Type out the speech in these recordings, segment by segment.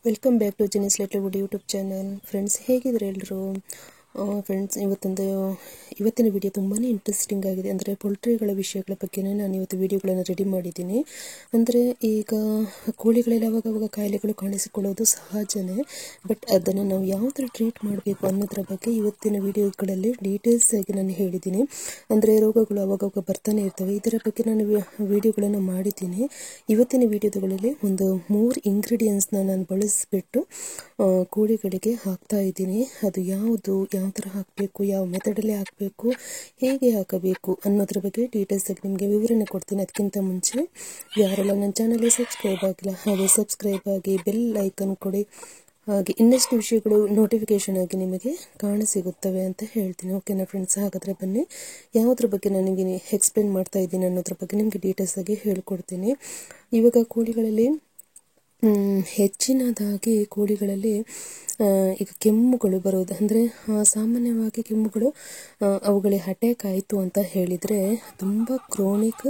Welcome back to genius letter wood YouTube channel. Friends, ಹೇಗಿದ್ರೆ ಎಲ್ಲರೂ? Friends, ಇವತ್ತಿನ video ತುಂಬಾ ಇಂಟ್ರೆಸ್ಟಿಂಗ್ ಆಗಿದೆ. ಅಂದರೆ ಪೋಲ್ಟ್ರಿಗಳ ವಿಷಯಗಳ ಬಗ್ಗೆನೇ ನಾನು ಇವತ್ತು ವಿಡಿಯೋಗಳನ್ನು ರೆಡಿ ಮಾಡಿದ್ದೀನಿ. ಅಂದರೆ ಈಗ ಕೋಳಿಗಳಲ್ಲಿ ಅವಾಗವಾಗ ಕಾಯಿಲೆಗಳು ಕಾಣಿಸಿಕೊಳ್ಳೋದು ಸಹಜನೇ. ಬಟ್ ಅದನ್ನು ನಾವು ಯಾವ ಥರ ಟ್ರೀಟ್ ಮಾಡಬೇಕು ಅನ್ನೋದ್ರ ಬಗ್ಗೆ ಇವತ್ತಿನ ವಿಡಿಯೋಗಳಲ್ಲಿ ಡೀಟೇಲ್ಸ್ ಆಗಿ ನಾನು ಹೇಳಿದ್ದೀನಿ. ಅಂದರೆ ರೋಗಗಳು ಅವಾಗವಾಗ ಬರ್ತಾನೆ ಇರ್ತವೆ. ಇದರ ಬಗ್ಗೆ ನಾನು ವಿಡಿಯೋಗಳನ್ನು ಮಾಡಿದ್ದೀನಿ. ಇವತ್ತಿನ ವಿಡಿಯೋಗಳಲ್ಲಿ ಒಂದು 3 ಇಂಗ್ರೀಡಿಯೆಂಟ್ಸ್ನ ನಾನು ಬಳಸಿಬಿಟ್ಟು ಕೋಳಿಗಳಿಗೆ ಹಾಕ್ತಾ ಇದ್ದೀನಿ. ಅದು ಯಾವುದು, ಯಾವ ಥರ ಹಾಕಬೇಕು, ಯಾವ ಮೆಥಡಲ್ಲಿ ಹಾಕಬೇಕು, ಹೇಗೆ ಹಾಕಬೇಕು ಅನ್ನೋದ್ರ ಬಗ್ಗೆ ಡೀಟೇಲ್ಸ್ ಆಗಿ ನಿಮಗೆ ವಿವರಣೆ ಕೊಡ್ತೀನಿ. ಅದಕ್ಕಿಂತ ಮುಂಚೆ ಯಾರೆಲ್ಲ ನನ್ನ ಚಾನಲ್ಗೆ ಸಬ್ಸ್ಕ್ರೈಬ್ ಆಗಿಲ್ಲ ಹಾಗೆ ಸಬ್ಸ್ಕ್ರೈಬ್ ಆಗಿ ಬೆಲ್ ಐಕನ್ ಕೊಡಿ. ಹಾಗೆ ಇನ್ನಷ್ಟು ವಿಷಯಗಳು ನೋಟಿಫಿಕೇಶನ್ ಆಗಿ ನಿಮಗೆ ಕಾಣಸಿಗುತ್ತವೆ ಅಂತ ಹೇಳ್ತೀನಿ. ಓಕೆನಾ ಫ್ರೆಂಡ್ಸ್? ಹಾಗಾದರೆ ಬನ್ನಿ, ಯಾವುದ್ರ ಬಗ್ಗೆ ನಾನು ನಿಮಗೆ ಎಕ್ಸ್ಪ್ಲೇನ್ ಮಾಡ್ತಾ ಇದ್ದೀನಿ ಅನ್ನೋದ್ರ ಬಗ್ಗೆ ನಿಮಗೆ ಡೀಟೇಲ್ಸ್ ಆಗಿ ಹೇಳ್ಕೊಡ್ತೀನಿ. ಇವಾಗ ಕೋಳಿಗಳಲ್ಲಿ ಹೆಚ್ಚಿನದಾಗಿ ಕೋಳಿಗಳಲ್ಲಿ ಈಗ ಕೆಮ್ಮುಗಳು ಬರೋದು, ಅಂದರೆ ಸಾಮಾನ್ಯವಾಗಿ ಕೆಮ್ಮುಗಳು ಅವುಗಳಿಗೆ ಅಟ್ಯಾಕ್ ಆಯಿತು ಅಂತ ಹೇಳಿದರೆ ತುಂಬ ಕ್ರೋನಿಕ್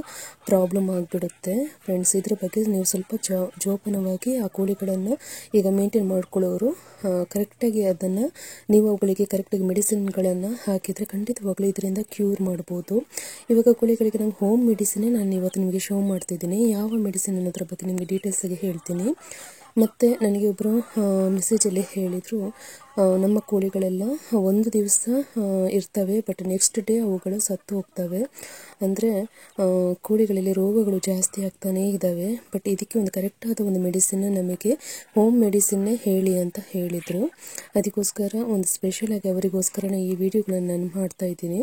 ಪ್ರಾಬ್ಲಮ್ ಆಗಿಬಿಡುತ್ತೆ ಫ್ರೆಂಡ್ಸ್. ಇದ್ರ ಬಗ್ಗೆ ನೀವು ಸ್ವಲ್ಪ ಜೋಪಾನವಾಗಿ ಆ ಕೋಳಿಗಳನ್ನು ಈಗ ಮೇಂಟೈನ್ ಮಾಡ್ಕೊಳ್ಳೋರು ಕರೆಕ್ಟಾಗಿ ಅದನ್ನು ನೀವು ಅವುಗಳಿಗೆ ಕರೆಕ್ಟಾಗಿ ಮೆಡಿಸಿನ್ಗಳನ್ನು ಹಾಕಿದರೆ ಖಂಡಿತವಾಗ್ಲೂ ಇದರಿಂದ ಕ್ಯೂರ್ ಮಾಡ್ಬೋದು. ಇವಾಗ ಕೋಳಿಗಳಿಗೆ ನಾವು ಹೋಮ್ ಮೆಡಿಸಿನೇ ನಾನು ಇವತ್ತು ನಿಮಗೆ ಶೋ ಮಾಡ್ತಿದ್ದೀನಿ. ಯಾವ ಮೆಡಿಸಿನ್ ಅನ್ನೋದ್ರ ಬಗ್ಗೆ ನಿಮಗೆ ಡೀಟೇಲ್ಸ್ ಆಗಿ ಹೇಳ್ತೀನಿ. ಮತ್ತು ನನಗೆ ಒಬ್ಬರು ಮೆಸೇಜಲ್ಲಿ ಹೇಳಿದರು, ನಮ್ಮ ಕೋಳಿಗಳೆಲ್ಲ ಒಂದು ದಿವಸ ಇರ್ತವೆ ಬಟ್ ನೆಕ್ಸ್ಟ್ ಡೇ ಅವುಗಳು ಸತ್ತು ಹೋಗ್ತವೆ. ಅಂದರೆ ಕೋಳಿಗಳಲ್ಲಿ ರೋಗಗಳು ಜಾಸ್ತಿ ಆಗ್ತಾನೇ ಇದ್ದಾವೆ. ಬಟ್ ಇದಕ್ಕೆ ಒಂದು ಕರೆಕ್ಟಾದ ಒಂದು ಮೆಡಿಸಿನ್ನ ನಮಗೆ ಹೋಮ್ ಮೆಡಿಸಿನ್ನೇ ಹೇಳಿ ಅಂತ ಹೇಳಿದರು. ಅದಕ್ಕೋಸ್ಕರ ಒಂದು ಸ್ಪೆಷಲಾಗಿ ಅವರಿಗೋಸ್ಕರ ಈ ವಿಡಿಯೋಗಳನ್ನು ನಾನು ಮಾಡ್ತಾ ಇದ್ದೀನಿ.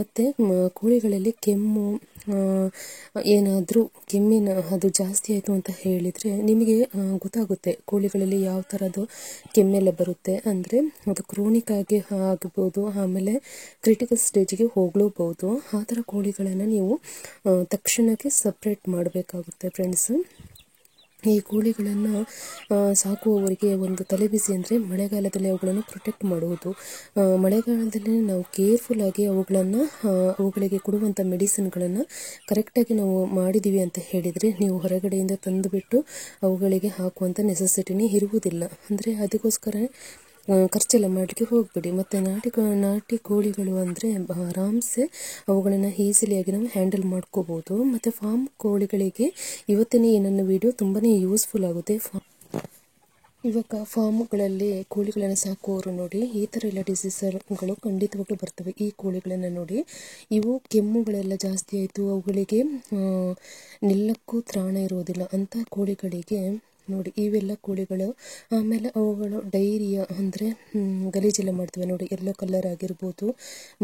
ಮತ್ತು ಕೋಳಿಗಳಲ್ಲಿ ಕೆಮ್ಮು ಏನಾದರೂ ಕೆಮ್ಮಿನ ಅದು ಜಾಸ್ತಿ ಆಯಿತು ಅಂತ ಹೇಳಿದರೆ ನಿಮಗೆ ಗೊತ್ತಾಗುತ್ತೆ ಕೋಳಿಗಳಲ್ಲಿ ಯಾವ ಥರದ್ದು ಕೆಮ್ಮೆಲ್ಲ ಬರುತ್ತೆ. ಅಂದರೆ ಅದು ಕ್ರೋನಿಕ್ ಆಗಿ ಆಗ್ಬೋದು, ಆಮೇಲೆ ಕ್ರಿಟಿಕಲ್ ಸ್ಟೇಜಿಗೆ ಹೋಗ್ಲೂಬಹುದು. ಆ ಥರ ಕೋಳಿಗಳನ್ನು ನೀವು ತಕ್ಷಣಕ್ಕೆ ಸಪ್ರೇಟ್ ಮಾಡಬೇಕಾಗುತ್ತೆ ಫ್ರೆಂಡ್ಸ್. ಈ ಕೋಳಿಗಳನ್ನು ಸಾಕುವವರಿಗೆ ಒಂದು ತಲೆಬಿಸಿ ಅಂದರೆ ಮಳೆಗಾಲದಲ್ಲಿ ಅವುಗಳನ್ನು ಪ್ರೊಟೆಕ್ಟ್ ಮಾಡುವುದು. ಮಳೆಗಾಲದಲ್ಲಿ ನಾವು ಕೇರ್ಫುಲ್ಲಾಗಿ ಅವುಗಳಿಗೆ ಕೊಡುವಂಥ ಮೆಡಿಸಿನ್ಗಳನ್ನು ಕರೆಕ್ಟಾಗಿ ನಾವು ಮಾಡಿದ್ದೀವಿ ಅಂತ ಹೇಳಿದರೆ ನೀವು ಹೊರಗಡೆಯಿಂದ ತಂದುಬಿಟ್ಟು ಅವುಗಳಿಗೆ ಹಾಕುವಂಥ ನೆಸೆಸಿಟಿನೇ ಇರುವುದಿಲ್ಲ. ಅಂದರೆ ಅದಕ್ಕೋಸ್ಕರ ಖರ್ಚೆಲ್ಲ ಮಾಡಲಿಕ್ಕೆ ಹೋಗಬೇಡಿ. ಮತ್ತು ನಾಟಿ ಕೋಳಿಗಳು ಅಂದರೆ ಆರಾಮ್ಸೆ ಅವುಗಳನ್ನು ಈಸಿಲಿಯಾಗಿ ನಾವು ಹ್ಯಾಂಡಲ್ ಮಾಡ್ಕೋಬೋದು. ಮತ್ತು ಫಾರ್ಮ್ ಕೋಳಿಗಳಿಗೆ ಇವತ್ತಿನ ಈ ನನ್ನ ವಿಡಿಯೋ ತುಂಬಾ ಯೂಸ್ಫುಲ್ ಆಗುತ್ತೆ. ಇವಾಗ ಫಾರ್ಮ್ಗಳಲ್ಲಿ ಕೋಳಿಗಳನ್ನು ಸಾಕುವವರು ನೋಡಿ, ಈ ಥರ ಎಲ್ಲ ಡಿಸೀಸ್ಗಳು ಖಂಡಿತವಾಗ್ಲೂ ಬರ್ತವೆ. ಈ ಕೋಳಿಗಳನ್ನು ನೋಡಿ, ಇವು ಕೆಮ್ಮುಗಳೆಲ್ಲ ಜಾಸ್ತಿ ಆಯಿತು, ಅವುಗಳಿಗೆ ನಿಲ್ಲಕ್ಕೂ ತ್ರಾಣ ಇರೋದಿಲ್ಲ ಅಂತ ಕೋಳಿಗಳಿಗೆ ನೋಡಿ ಇವೆಲ್ಲ ಕೋಳಿಗಳು. ಆಮೇಲೆ ಅವುಗಳು ಡೈರಿಯಾ ಅಂದರೆ ಗಲೀಜೆಲ್ಲ ಮಾಡ್ತವೆ ನೋಡಿ, ಎಲ್ಲೋ ಕಲರ್ ಆಗಿರ್ಬೋದು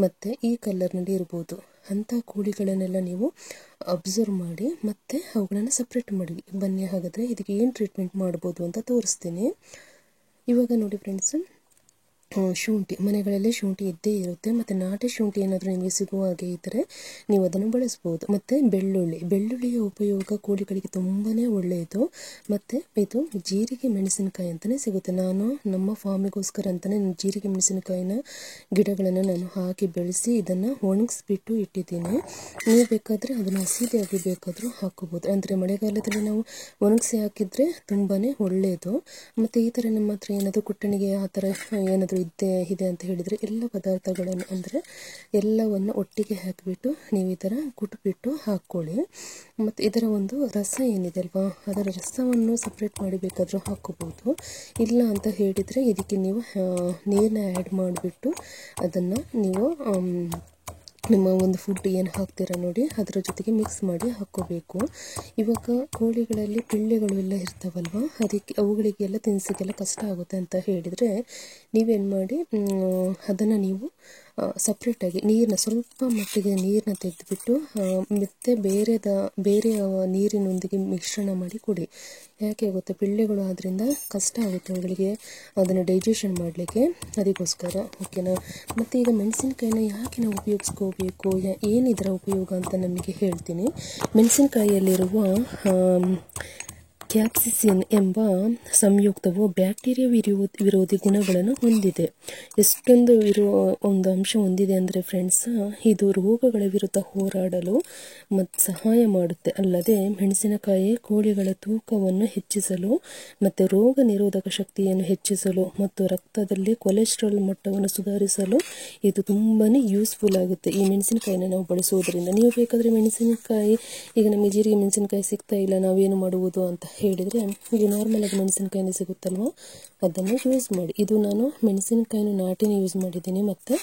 ಮತ್ತು ಈ ಕಲರ್ನಲ್ಲಿ ಇರ್ಬೋದು. ಅಂಥ ಕೋಳಿಗಳನ್ನೆಲ್ಲ ನೀವು ಅಬ್ಸರ್ವ್ ಮಾಡಿ ಮತ್ತು ಅವುಗಳನ್ನು ಸಪ್ರೇಟ್ ಮಾಡಿ ಬನ್ನಿ. ಹಾಗಾದರೆ ಇದಕ್ಕೆ ಏನು ಟ್ರೀಟ್ಮೆಂಟ್ ಮಾಡ್ಬೋದು ಅಂತ ತೋರಿಸ್ತೀನಿ. ಇವಾಗ ನೋಡಿ ಫ್ರೆಂಡ್ಸ್, ಶುಂಠಿ ಮನೆಗಳಲ್ಲಿ ಶುಂಠಿ ಇದ್ದೇ ಇರುತ್ತೆ. ಮತ್ತು ನಾಟಿ ಶುಂಠಿ ಏನಾದರೂ ನಿಮಗೆ ಸಿಗುವ ಹಾಗೆ ಇದ್ದರೆ ನೀವು ಅದನ್ನು ಬಳಸ್ಬೋದು. ಮತ್ತು ಬೆಳ್ಳುಳ್ಳಿಯ ಉಪಯೋಗ ಕೋಳಿಗಳಿಗೆ ತುಂಬಾ ಒಳ್ಳೆಯದು. ಮತ್ತು ಇದು ಜೀರಿಗೆ ಮೆಣಸಿನಕಾಯಿ ಅಂತಲೇ ಸಿಗುತ್ತೆ. ನಾನು ನಮ್ಮ ಫಾರ್ಮಿಗೋಸ್ಕರ ಅಂತಲೇ ಜೀರಿಗೆ ಮೆಣಸಿನಕಾಯಿನ ಗಿಡಗಳನ್ನು ನಾನು ಹಾಕಿ ಬೆಳೆಸಿ ಇದನ್ನು ಒಣಗಿಸ್ಬಿಟ್ಟು ಇಟ್ಟಿದ್ದೀನಿ. ನೀವು ಬೇಕಾದರೆ ಅದನ್ನು ಹಸಿಯಾಗಿ ಬೇಕಾದರೂ ಹಾಕೋಬೋದು. ಅಂದರೆ ಮಳೆಗಾಲದಲ್ಲಿ ನಾವು ಒಣಗಿಸಿ ಹಾಕಿದರೆ ತುಂಬಾ ಒಳ್ಳೆಯದು. ಮತ್ತು ಈ ಥರ ನಮ್ಮ ಹತ್ರ ಏನಾದರೂ ಕುಟ್ಟಣಿಗೆ ಆ ಥರ ಏನಾದರೂ ಇದೆ ಅಂತ ಹೇಳಿದರೆ ಎಲ್ಲ ಪದಾರ್ಥಗಳನ್ನು ಅಂದರೆ ಎಲ್ಲವನ್ನು ಒಟ್ಟಿಗೆ ಹಾಕಿಬಿಟ್ಟು ನೀವು ಈ ಥರ ಕುಟ್ಬಿಟ್ಟು ಹಾಕ್ಕೊಳ್ಳಿ. ಮತ್ತು ಇದರ ಒಂದು ರಸ ಏನಿದೆ ಅಲ್ವಾ, ಅದರ ರಸವನ್ನು ಸಪ್ರೇಟ್ ಮಾಡಿ ಬೇಕಾದರೂ ಹಾಕ್ಕೋಬೋದು. ಇಲ್ಲ ಅಂತ ಹೇಳಿದರೆ ಇದಕ್ಕೆ ನೀವು ನೀರನ್ನ ಆ್ಯಡ್ ಮಾಡಿಬಿಟ್ಟು ಅದನ್ನು ನೀವು ನಿಮ್ಮ ಒಂದು ಫುಡ್ ಏನು ಹಾಕ್ತೀರಾ ನೋಡಿ ಅದರ ಜೊತೆಗೆ ಮಿಕ್ಸ್ ಮಾಡಿ ಹಾಕ್ಕೋಬೇಕು. ಇವಾಗ ಕೋಳಿಗಳಲ್ಲಿ ಪಿಳ್ಳೆಗಳು ಎಲ್ಲ ಇರ್ತಾವಲ್ವ, ಅದಕ್ಕೆ ಅವುಗಳಿಗೆಲ್ಲ ತಿನ್ನಿಸೋಕ್ಕೆಲ್ಲ ಕಷ್ಟ ಆಗುತ್ತೆ ಅಂತ ಹೇಳಿದರೆ ನೀವೇನು ಮಾಡಿ ಅದನ್ನು ನೀವು ಸಪ್ರೇಟಾಗಿ ಸ್ವಲ್ಪ ಮಟ್ಟಿಗೆ ನೀರನ್ನ ತೆಗೆದುಬಿಟ್ಟು ಮತ್ತು ಬೇರೆ ನೀರಿನೊಂದಿಗೆ ಮಿಶ್ರಣ ಮಾಡಿ ಕೊಡಿ. ಯಾಕೆ ಗೊತ್ತಾ, ಪಿಳ್ಳೆಗಳು ಆದ್ದರಿಂದ ಕಷ್ಟ ಆಗುತ್ತೆ ಅವುಗಳಿಗೆ ಅದನ್ನು ಡೈಜೆಷನ್ ಮಾಡಲಿಕ್ಕೆ, ಅದಕ್ಕೋಸ್ಕರ. ಓಕೆನಾ? ಮತ್ತು ಈಗ ಮೆಣಸಿನಕಾಯಿನ ಯಾಕೆ ನಾವು ಉಪಯೋಗಿಸ್ಕೋಬೇಕು, ಏನಿದರ ಉಪಯೋಗ ಅಂತ ನನಗೆ ಹೇಳ್ತೀನಿ. ಮೆಣಸಿನಕಾಯಿಯಲ್ಲಿರುವ ಕ್ಯಾಪ್ಸಿಸಿನ್ ಎಂಬ ಸಂಯುಕ್ತವು ಬ್ಯಾಕ್ಟೀರಿಯಾ ವಿರೋಧಿ ಗುಣಗಳನ್ನು ಹೊಂದಿದೆ. ಎಷ್ಟೊಂದು ಒಂದು ಅಂಶ ಹೊಂದಿದೆ ಅಂದರೆ ಫ್ರೆಂಡ್ಸ್, ಇದು ರೋಗಗಳ ವಿರುದ್ಧ ಹೋರಾಡಲು ಸಹಾಯ ಮಾಡುತ್ತೆ. ಅಲ್ಲದೆ ಮೆಣಸಿನಕಾಯಿ ಕೋಳಿಗಳ ತೂಕವನ್ನು ಹೆಚ್ಚಿಸಲು ಮತ್ತು ರೋಗ ನಿರೋಧಕ ಶಕ್ತಿಯನ್ನು ಹೆಚ್ಚಿಸಲು ಮತ್ತು ರಕ್ತದಲ್ಲಿ ಕೊಲೆಸ್ಟ್ರಾಲ್ ಮಟ್ಟವನ್ನು ಸುಧಾರಿಸಲು ಇದು ತುಂಬಾ ಯೂಸ್ಫುಲ್ ಆಗುತ್ತೆ. ಈ ಮೆಣಸಿನಕಾಯಿನ ನಾವು ಬಳಸುವುದರಿಂದ ನೀವು ಬೇಕಾದರೆ ಮೆಣಸಿನಕಾಯಿ, ಈಗ ನಮಗೆ ಜೀರಿಗೆ ಮೆಣಸಿನಕಾಯಿ ಸಿಗ್ತಾ ಇಲ್ಲ, ನಾವೇನು ಮಾಡುವುದು ಅಂತ ಹೇಳಿದರೆ, ಈಗ ನಾರ್ಮಲ್ ಆಗಿ ಮೆಣಸಿನಕಾಯಿನೇ ಸಿಗುತ್ತಲ್ವ, ಅದನ್ನು ಯೂಸ್ ಮಾಡಿ. ಇದು ನಾನು ಮೆಣಸಿನಕಾಯಿನ ನಾಟಿನ ಯೂಸ್ ಮಾಡಿದ್ದೀನಿ ಮತ್ತು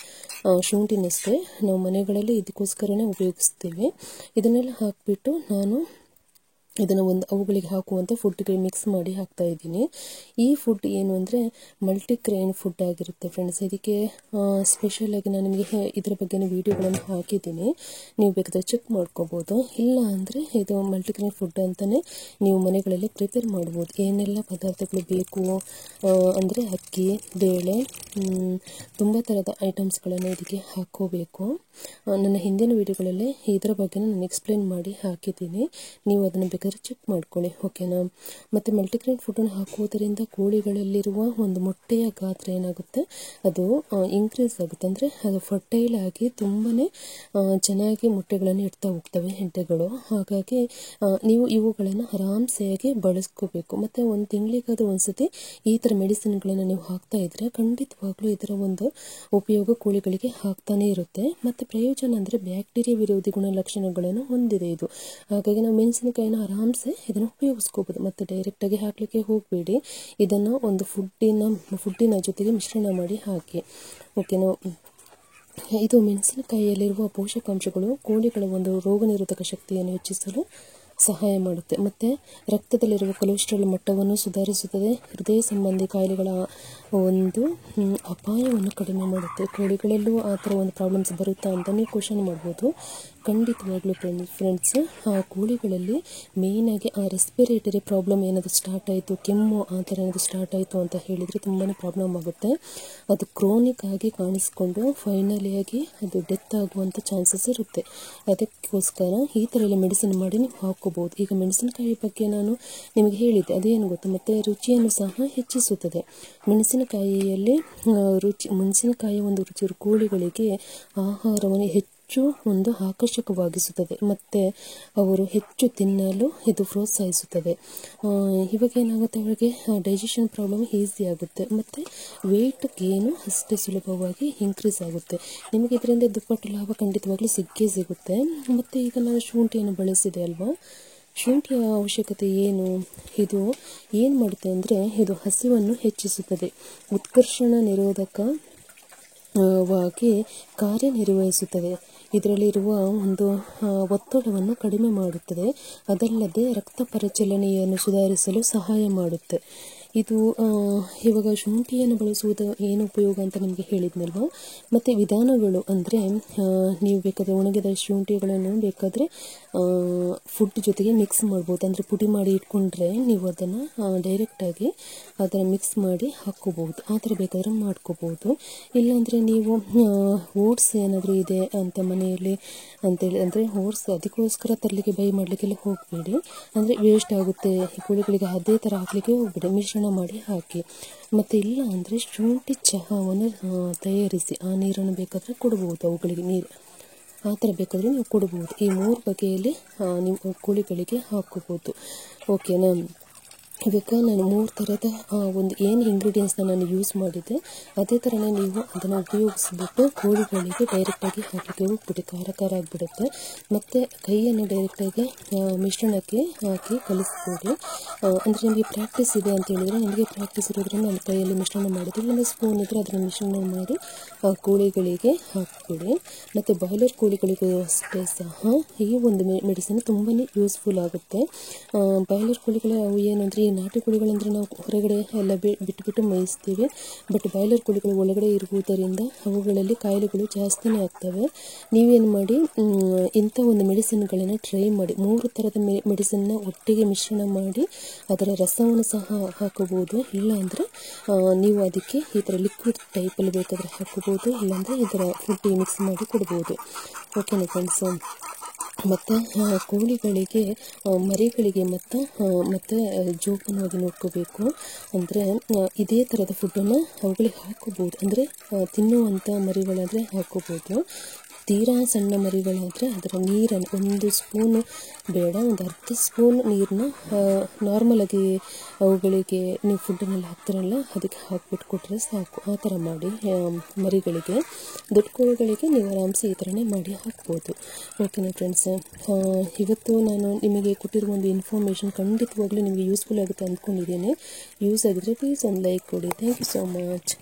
ಶುಂಠಿನಷ್ಟೇ ನಾವು ಮನೆಗಳಲ್ಲಿ ಇದಕ್ಕೋಸ್ಕರನೇ ಉಪಯೋಗಿಸ್ತೀವಿ. ಇದನ್ನೆಲ್ಲ ಹಾಕಿಬಿಟ್ಟು ನಾನು ಇದನ್ನು ಅವುಗಳಿಗೆ ಹಾಕುವಂಥ ಫುಡ್ಗೆ ಮಿಕ್ಸ್ ಮಾಡಿ ಹಾಕ್ತಾ ಇದ್ದೀನಿ. ಈ ಫುಡ್ ಏನು ಅಂದರೆ ಮಲ್ಟಿಗ್ರೇನ್ ಫುಡ್ ಆಗಿರುತ್ತೆ ಫ್ರೆಂಡ್ಸ್. ಇದಕ್ಕೆ ಸ್ಪೆಷಲಾಗಿ ನಾನು ನಿಮಗೆ ಇದರ ಬಗ್ಗೆ ವಿಡಿಯೋಗಳನ್ನು ಹಾಕಿದ್ದೀನಿ, ನೀವು ಬೇಕಾದರೆ ಚೆಕ್ ಮಾಡ್ಕೋಬೋದು. ಇಲ್ಲ ಅಂದರೆ ಇದು ಮಲ್ಟಿಗ್ರೇನ್ ಫುಡ್ ಅಂತಲೇ ನೀವು ಮನೆಗಳಲ್ಲಿ ಪ್ರಿಪೇರ್ ಮಾಡ್ಬೋದು. ಏನೆಲ್ಲ ಪದಾರ್ಥಗಳು ಬೇಕು ಅಂದರೆ ಅಕ್ಕಿ, ಬೇಳೆ, ತುಂಬ ಥರದ ಐಟಮ್ಸ್ಗಳನ್ನು ಇದಕ್ಕೆ ಹಾಕ್ಕೋಬೇಕು. ನನ್ನ ಹಿಂದಿನ ವಿಡಿಯೋಗಳಲ್ಲಿ ಇದರ ಬಗ್ಗೆ ನಾನು ಎಕ್ಸ್ಪ್ಲೇನ್ ಮಾಡಿ ಹಾಕಿದ್ದೀನಿ, ನೀವು ಅದನ್ನು ಬೇಕಾದರೆ ಚೆಕ್ ಮಾಡ್ಕೊಳ್ಳಿ, ಓಕೆನಾ. ಮತ್ತು ಮಲ್ಟಿಗ್ರೇನ್ ಫುಡ್ಡನ್ನು ಹಾಕುವುದರಿಂದ ಕೋಳಿಗಳಲ್ಲಿರುವ ಒಂದು ಮೊಟ್ಟೆಯ ಗಾತ್ರ ಏನಾಗುತ್ತೆ, ಅದು ಇನ್ಕ್ರೀಸ್ ಆಗುತ್ತೆ. ಅಂದರೆ ಅದು ಫರ್ಟೈಲ್ ಆಗಿ ತುಂಬಾ ಚೆನ್ನಾಗಿ ಮೊಟ್ಟೆಗಳನ್ನು ಇಡ್ತಾ ಹೋಗ್ತವೆ ಹೆಡ್ಡೆಗಳು. ಹಾಗಾಗಿ ನೀವು ಇವುಗಳನ್ನು ಆರಾಮ್ಸೆಯಾಗಿ ಬಳಸ್ಕೋಬೇಕು. ಮತ್ತು ಒಂದು ತಿಂಗಳಿಗಾದರೂ ಒಂದ್ಸತಿ ಈ ಥರ ಮೆಡಿಸಿನ್ಗಳನ್ನು ನೀವು ಹಾಕ್ತಾ ಇದ್ದರೆ ಖಂಡಿತವಾಗ್ಲೂ ಇದರ ಒಂದು ಉಪಯೋಗ ಕೋಳಿಗಳಿಗೆ ಆಗ್ತಾನೆ ಇರುತ್ತೆ. ಮತ್ತು ಪ್ರಯೋಜನ ಅಂದರೆ ಬ್ಯಾಕ್ಟೀರಿಯಾ ವಿರೋಧಿ ಗುಣಲಕ್ಷಣಗಳನ್ನು ಹೊಂದಿದೆ ಇದು. ಹಾಗಾಗಿ ನಾವು ಮೆಣಸಿನಕಾಯಿನ ಆರಾಮ್ಸೆ ಇದನ್ನು ಉಪಯೋಗಿಸ್ಕೋಬೋದು. ಮತ್ತು ಡೈರೆಕ್ಟಾಗಿ ಹಾಕಲಿಕ್ಕೆ ಹೋಗಬೇಡಿ, ಇದನ್ನು ಒಂದು ಫುಡ್ಡಿನ ಜೊತೆಗೆ ಮಿಶ್ರಣ ಮಾಡಿ ಹಾಕಿ, ಓಕೆನಾ. ಇದು ಮೆಣಸಿನಕಾಯಿಯಲ್ಲಿರುವ ಪೋಷಕಾಂಶಗಳು ಕೋಳಿಗಳ ಒಂದು ರೋಗ ನಿರೋಧಕ ಶಕ್ತಿಯನ್ನು ಹೆಚ್ಚಿಸಲು ಸಹಾಯ ಮಾಡುತ್ತೆ. ಮತ್ತು ರಕ್ತದಲ್ಲಿರುವ ಕೊಲೆಸ್ಟ್ರಾಲ್ ಮಟ್ಟವನ್ನು ಸುಧಾರಿಸುತ್ತದೆ. ಹೃದಯ ಸಂಬಂಧಿ ಕಾಯಿಲೆಗಳ ಒಂದು ಅಪಾಯವನ್ನು ಕಡಿಮೆ ಮಾಡುತ್ತೆ. ಕೋಳಿಗಳಲ್ಲೂ ಆ ಥರ ಒಂದು ಪ್ರಾಬ್ಲಮ್ಸ್ ಬರುತ್ತಾ ಅಂತ ನೀವು ಕ್ವಶನ್ ಮಾಡ್ಬೋದು. ಖಂಡಿತವಾಗ್ಲೂ ಫ್ರೆಂಡ್ಸ್, ಆ ಕೋಳಿಗಳಲ್ಲಿ ಮೇಯ್ನಾಗಿ ಆ ರೆಸ್ಪಿರೇಟರಿ ಪ್ರಾಬ್ಲಮ್ ಏನಾದರೂ ಸ್ಟಾರ್ಟ್ ಆಯಿತು, ಕೆಮ್ಮು ಆ ಥರ ಏನಾದರೂ ಸ್ಟಾರ್ಟ್ ಆಯಿತು ಅಂತ ಹೇಳಿದರೆ ತುಂಬಾ ಪ್ರಾಬ್ಲಮ್ ಆಗುತ್ತೆ. ಅದು ಕ್ರೋನಿಕ್ ಆಗಿ ಕಾಣಿಸ್ಕೊಂಡು ಫೈನಲಿಯಾಗಿ ಅದು ಡೆತ್ ಆಗುವಂಥ ಚಾನ್ಸಸ್ ಇರುತ್ತೆ. ಅದಕ್ಕೋಸ್ಕರ ಈ ಥರ ಎಲ್ಲ ಮೆಡಿಸಿನ್ ಮಾಡಿ ನೀವು ಹಾಕ್ಕೋಬೋದು. ಈಗ ಮೆಣಸಿನಕಾಯಿ ಬಗ್ಗೆ ನಾನು ನಿಮಗೆ ಹೇಳಿದ್ದೆ, ಅದೇನು ಗೊತ್ತು, ಮತ್ತು ರುಚಿಯನ್ನು ಸಹ ಹೆಚ್ಚಿಸುತ್ತದೆ. ಮೆಣಸಿನಕಾಯಿಯಲ್ಲಿ ಮೆಣಸಿನಕಾಯಿ ಒಂದು ರುಚಿ ಕೋಳಿಗಳಿಗೆ ಆಹಾರವನ್ನು ಹೆಚ್ಚು ಒಂದು ಆಕರ್ಷಕವಾಗಿಸುತ್ತದೆ ಮತ್ತು ಅವರು ಹೆಚ್ಚು ತಿನ್ನಲು ಇದು ಪ್ರೋತ್ಸಾಹಿಸುತ್ತದೆ. ಇವಾಗ ಏನಾಗುತ್ತೆ, ಅವರಿಗೆ ಡೈಜೆಷನ್ ಪ್ರಾಬ್ಲಮ್ ಈಸಿ ಆಗುತ್ತೆ ಮತ್ತು ವೆಯ್ಟ್ ಗೇನು ಅಷ್ಟೇ ಸುಲಭವಾಗಿ ಇನ್ಕ್ರೀಸ್ ಆಗುತ್ತೆ. ನಿಮಗೆ ಇದರಿಂದ ದುಪ್ಪಟ್ಟು ಲಾಭ ಖಂಡಿತವಾಗ್ಲೂ ಸಿಗುತ್ತೆ. ಮತ್ತು ಈಗ ನಾನು ಶುಂಠಿಯನ್ನು ಬಳಸಿದೆ ಅಲ್ವಾ, ಶುಂಠಿಯ ಅವಶ್ಯಕತೆ ಏನು, ಇದು ಏನು ಮಾಡುತ್ತೆ ಅಂದರೆ ಇದು ಹಸಿವನ್ನು ಹೆಚ್ಚಿಸುತ್ತದೆ, ಉತ್ಕರ್ಷಣ ನಿರೋಧಕವಾಗಿ ಕಾರ್ಯನಿರ್ವಹಿಸುತ್ತದೆ. ಇದರಲ್ಲಿರುವ ಒಂದು ಒತ್ತಡವನ್ನು ಕಡಿಮೆ ಮಾಡುತ್ತದೆ. ಅದಲ್ಲದೆ ರಕ್ತ ಪರಿಚಲನೆಯನ್ನು ಸುಧಾರಿಸಲು ಸಹಾಯ ಮಾಡುತ್ತೆ. ಇದು ಇವಾಗ ಶುಂಠಿಯನ್ನು ಬಳಸುವುದು ಏನು ಉಪಯೋಗ ಅಂತ ನಿಮಗೆ ಹೇಳಿದ್ನಲ್ವ. ಮತ್ತು ವಿಧಾನಗಳು ಅಂದರೆ ನೀವು ಬೇಕಾದರೆ ಒಣಗಿದ ಶುಂಠಿಗಳನ್ನು ಬೇಕಾದರೆ ಫುಡ್ ಜೊತೆಗೆ ಮಿಕ್ಸ್ ಮಾಡ್ಬೋದು. ಅಂದರೆ ಪುಡಿ ಮಾಡಿ ಇಟ್ಕೊಂಡ್ರೆ ನೀವು ಅದನ್ನು ಡೈರೆಕ್ಟಾಗಿ ಅದನ್ನು ಮಿಕ್ಸ್ ಮಾಡಿ ಹಾಕ್ಕೋಬೋದು, ಆ ಥರ ಬೇಕಾದರೆ ಮಾಡ್ಕೋಬೋದು. ಇಲ್ಲಾಂದರೆ ನೀವು ಓಟ್ಸ್ ಏನಾದರೂ ಇದೆ ಅಂತ ಮನೆಯಲ್ಲಿ ಅಂತೇಳಿ ಅಂದರೆ ಓಟ್ಸ್ ಅದಕ್ಕೋಸ್ಕರ ತರಲಿಕ್ಕೆ ಬೈ ಮಾಡಲಿಕ್ಕೆಲ್ಲ ಹೋಗಬೇಡಿ, ಅಂದರೆ ವೇಸ್ಟ್ ಆಗುತ್ತೆ. ಕೋಳಿಗಳಿಗೆ ಅದೇ ಥರ ಹಾಕಲಿಕ್ಕೆ ಹೋಗಬೇಡಿ, ಮಿಶ್ರಣ ಮಾಡಿ ಹಾಕಿ. ಮತ್ತು ಇಲ್ಲ ಅಂದರೆ ಶುಂಠಿ ಚಹಾವನ್ನು ತಯಾರಿಸಿ ಆ ನೀರನ್ನು ಬೇಕಾದರೆ ಕೊಡ್ಬೋದು, ಅವುಗಳಿಗೆ ನೀರು ಆ ಥರ ಬೇಕಾದರೆ ನೀವು ಕೊಡ್ಬೋದು. ಈ 3 ಬಗೆಯಲ್ಲಿ ನೀವು ಕೋಳಿಗಳಿಗೆ ಹಾಕ್ಕೋಬೋದು, ಓಕೆನಾ. ಇವಾಗ ನಾನು 3 ಥರದ ಒಂದು ಏನು ಇಂಗ್ರೀಡಿಯೆಂಟ್ಸ್ನ ನಾನು ಯೂಸ್ ಮಾಡಿದ್ದೆ ಅದೇ ಥರನೇ ನೀವು ಅದನ್ನು ಉಪಯೋಗಿಸ್ಬಿಟ್ಟು ಕೋಳಿಗಳಿಗೆ ಡೈರೆಕ್ಟಾಗಿ ಹಾಕಲಿಕ್ಕೆ ಹೋಗ್ಬಿಟ್ಟು ಖಾರ ಆಗಿಬಿಡುತ್ತೆ. ಮತ್ತು ಕೈಯನ್ನು ಡೈರೆಕ್ಟಾಗಿ ಮಿಶ್ರಣಕ್ಕೆ ಹಾಕಿ ಕಲಿಸ್ಬೇಡಿ. ಅಂದರೆ ನಿಮಗೆ ಪ್ರಾಕ್ಟೀಸ್ ಇದೆ ಅಂತ ಹೇಳಿದರೆ, ನನಗೆ ಪ್ರಾಕ್ಟೀಸ್ ಇರೋದ್ರಿಂದ ನಾನು ಕೈಯಲ್ಲಿ ಮಿಶ್ರಣ ಮಾಡಿದ್ದೆ. ಇಲ್ಲಾಂದರೆ ಸ್ಪೂನ್ ಇದ್ದರೆ ಅದನ್ನು ಮಿಶ್ರಣ ಮಾಡಿ ಕೋಳಿಗಳಿಗೆ ಹಾಕಿಬಿಡಿ. ಮತ್ತು ಬಾಯ್ಲರ್ ಕೋಳಿಗಳಿಗೂ ಅಷ್ಟೇ ಸಹ ಈ ಒಂದು ಮೆಡಿಸಿನ್ ತುಂಬಾ ಯೂಸ್ಫುಲ್ ಆಗುತ್ತೆ. ಬಾಯ್ಲರ್ ಕೋಳಿಗಳು ಅವು ಏನಂದರೆ, ಈ ನಾಟಿ ಕೋಳಿಗಳಂದರೆ ನಾವು ಹೊರಗಡೆ ಎಲ್ಲ ಬಿಟ್ಟು ಮೇಯಿಸ್ತೀವಿ. ಬಟ್ ಬಾಯ್ಲರ್ ಕೋಳಿಗಳು ಒಳಗಡೆ ಇರುವುದರಿಂದ ಅವುಗಳಲ್ಲಿ ಕಾಯಿಲೆಗಳು ಜಾಸ್ತಿನೇ ಆಗ್ತವೆ. ನೀವೇನು ಮಾಡಿ, ಇಂಥ ಒಂದು ಮೆಡಿಸಿನ್ಗಳನ್ನು ಟ್ರೈ ಮಾಡಿ. 3 ಥರದ ಮೆಡಿಸಿನ್ನ ಒಟ್ಟಿಗೆ ಮಿಶ್ರಣ ಮಾಡಿ ಅದರ ರಸವನ್ನು ಸಹ ಹಾಕೋಬೋದು. ಇಲ್ಲಾಂದರೆ ನೀವು ಅದಕ್ಕೆ ಈ ಥರ ಲಿಕ್ವಿಡ್ ಟೈಪಲ್ಲಿ ಬೇಕಾದರೆ ಹಾಕೋಬೋದು, ಇಲ್ಲಾಂದರೆ ಇದರ ಫುಡ್ಡಿಗೆ ಮಿಕ್ಸ್ ಮಾಡಿ ಕೊಡ್ಬೋದು, ಓಕೆನಾ ಫ್ರೆಂಡ್ಸ್. ಮತ್ತು ಕೋಳಿಗಳಿಗೆ ಮರಿಗಳಿಗೆ ಮತ್ತು ಜೋಪಾನವಾಗಿ ನೋಡ್ಕೋಬೇಕು. ಅಂದರೆ ಇದೇ ಥರದ ಫುಡ್ಡನ್ನು ಅವುಗಳಿಗೆ ಹಾಕೋಬೋದು. ಅಂದರೆ ತಿನ್ನುವಂಥ ಮರಿಗಳಾದರೆ ಹಾಕೋಬೋದು. ತೀರಾ ಸಣ್ಣ ಮರಿಗಳಾದರೆ ಅದರ ನೀರನ್ನು 1 ಸ್ಪೂನು ಬೇಡ, ಒಂದು ಅರ್ಧ ಸ್ಪೂನ್ ನೀರನ್ನ ನಾರ್ಮಲಾಗಿ ಅವುಗಳಿಗೆ ನೀವು ಫುಡ್ಡನ್ನೆಲ್ಲ ಹಾಕ್ತಿರಲ್ಲ ಅದಕ್ಕೆ ಹಾಕ್ಬಿಟ್ಟು ಕೊಟ್ಟರೆ ಸಾಕು. ಆ ಥರ ಮಾಡಿ ಮರಿಗಳಿಗೆ. ದೊಡ್ಡ ಕೋಳಿಗಳಿಗೆ ನೀವು ಆರಾಮ್ಸೆ ಈ ಥರನೇ ಮಾಡಿ ಹಾಕ್ಬೋದು. ಓಕೆನಾ ಫ್ರೆಂಡ್ಸ್, ಇವತ್ತು ನಾನು ನಿಮಗೆ ಕೊಟ್ಟಿರುವ ಒಂದು ಇನ್ಫಾರ್ಮೇಷನ್ ಖಂಡಿತವಾಗ್ಲೂ ನಿಮಗೆ ಯೂಸ್ಫುಲ್ ಆಗುತ್ತೆ ಅಂದ್ಕೊಂಡಿದ್ದೇನೆ. ಯೂಸ್ ಆಗಿದ್ರೆ ಪ್ಲೀಸ್ ಒಂದು ಲೈಕ್ ಕೊಡಿ. Thank you so much.